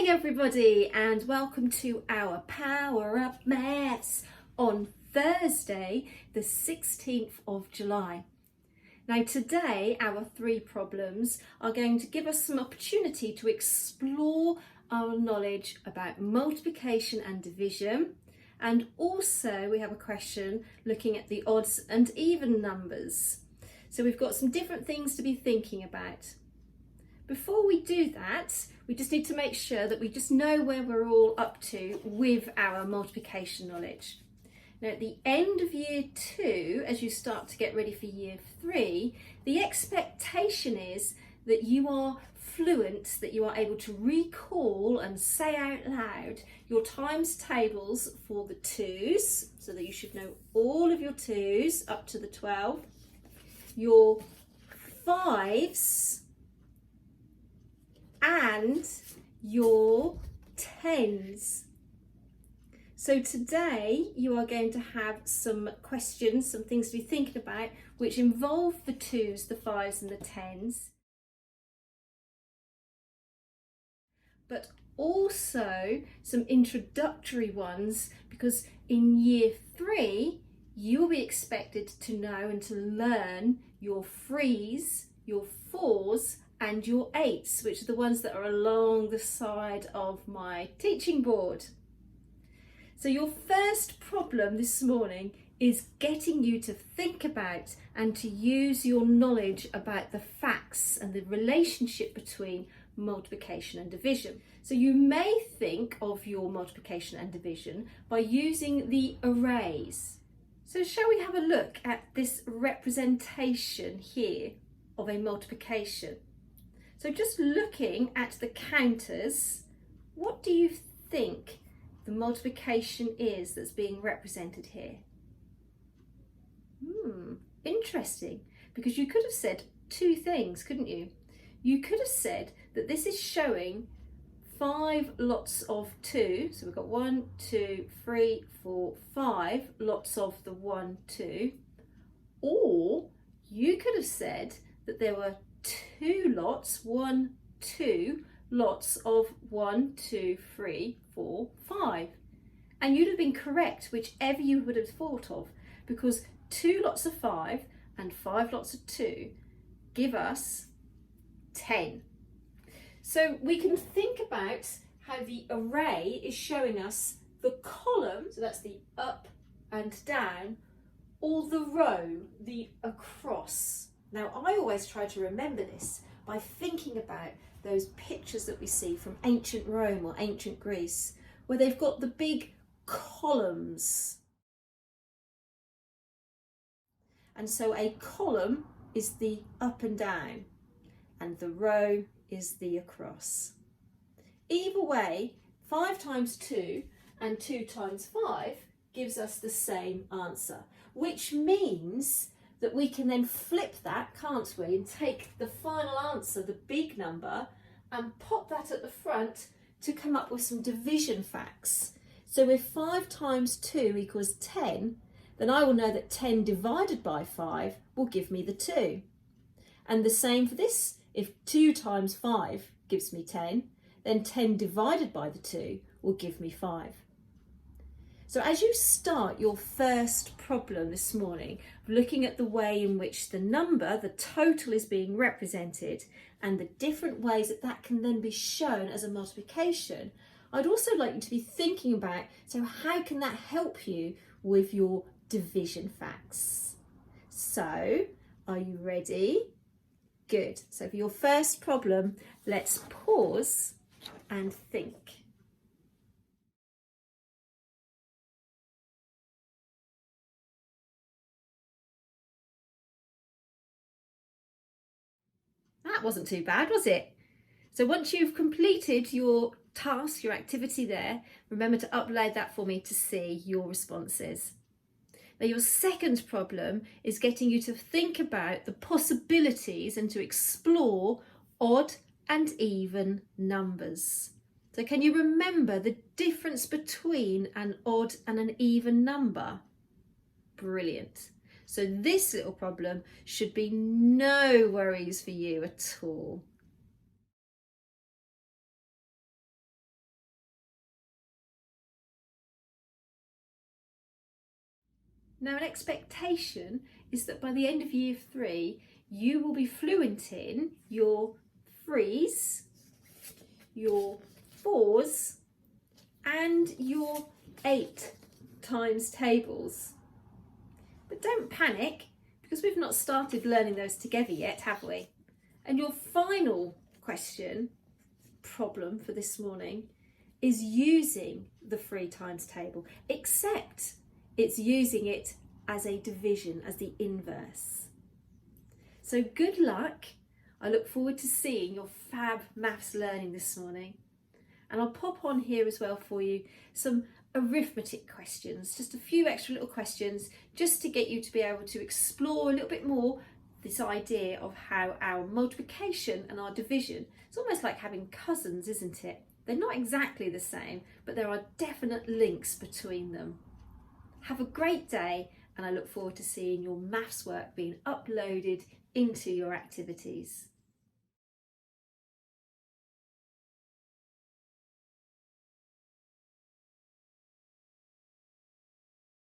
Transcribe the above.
morning everybody and welcome to our Power Up Maths on Thursday the 16th of July. Now today our three problems are going to give us some opportunity to explore our knowledge about multiplication and division, and also we have a question looking at the odds and even numbers. So we've got some different things to be thinking about. Before we do that, we just need to make sure that we just know where we're all up to with our multiplication knowledge. Now at the end of year 2, as you start to get ready for year 3, the expectation is that you are fluent, that you are able to recall and say out loud your times tables for the 2's, so that you should know all of your 2's up to the 12, your 5's, and your 10's. So today you are going to have some questions, some things to be thinking about, which involve the 2's, the 5's and the 10's. But also some introductory ones, because in year 3 you will be expected to know and to learn your 3's, your 4's and your 8's, which are the ones that are along the side of my teaching board. So your first problem this morning is getting you to think about and to use your knowledge about the facts and the relationship between multiplication and division. So you may think of your multiplication and division by using the arrays. So shall we have a look at this representation here of a multiplication? So just looking at the counters, what do you think the multiplication is that's being represented here? Interesting, because you could have said two things, couldn't you? You could have said that this is showing 5 lots of 2, so we've got 1, 2, 3, 4, 5 lots of the 1, 2, or you could have said that there were 2 lots, 1, 2 lots of 1, 2, 3, 4, 5. And you'd have been correct whichever you would have thought of, because 2 lots of 5 and 5 lots of 2 give us 10. So we can think about how the array is showing us the column, so that's the up and down, or the row, the across. Now, I always try to remember this by thinking about those pictures that we see from ancient Rome or ancient Greece, where they've got the big columns. And so a column is the up and down, and the row is the across. Either way, 5 times 2 and 2 times 5 gives us the same answer, which means that we can then flip that, can't we, and take the final answer, the big number, and pop that at the front to come up with some division facts. So if 5 times 2 equals 10, then I will know that 10 divided by 5 will give me the 2. And the same for this, if 2 times 5 gives me 10, then 10 divided by the 2 will give me 5. So as you start your first problem this morning, looking at the way in which the number, the total, is being represented and the different ways that that can then be shown as a multiplication, I'd also like you to be thinking about, so how can that help you with your division facts? So, are you ready? Good. So for your first problem, let's pause and think. That wasn't too bad, was it? So once you've completed your task, your activity there, remember to upload that for me to see your responses. Now your second problem is getting you to think about the possibilities and to explore odd and even numbers. So can you remember the difference between an odd and an even number? Brilliant. So this little problem should be no worries for you at all. Now, an expectation is that by the end of year 3, you will be fluent in your 3s, your 4s, and your 8 times tables. But don't panic, because we've not started learning those together yet, have we? And your final question, problem for this morning, is using the 3 times table, except it's using it as a division, as the inverse. So good luck. I look forward to seeing your fab maths learning this morning. And I'll pop on here as well for you some arithmetic questions, just a few extra little questions, just to get you to be able to explore a little bit more this idea of how our multiplication and our division, it's almost like having cousins, isn't it? They're not exactly the same, but there are definite links between them. Have a great day, and I look forward to seeing your maths work being uploaded into your activities.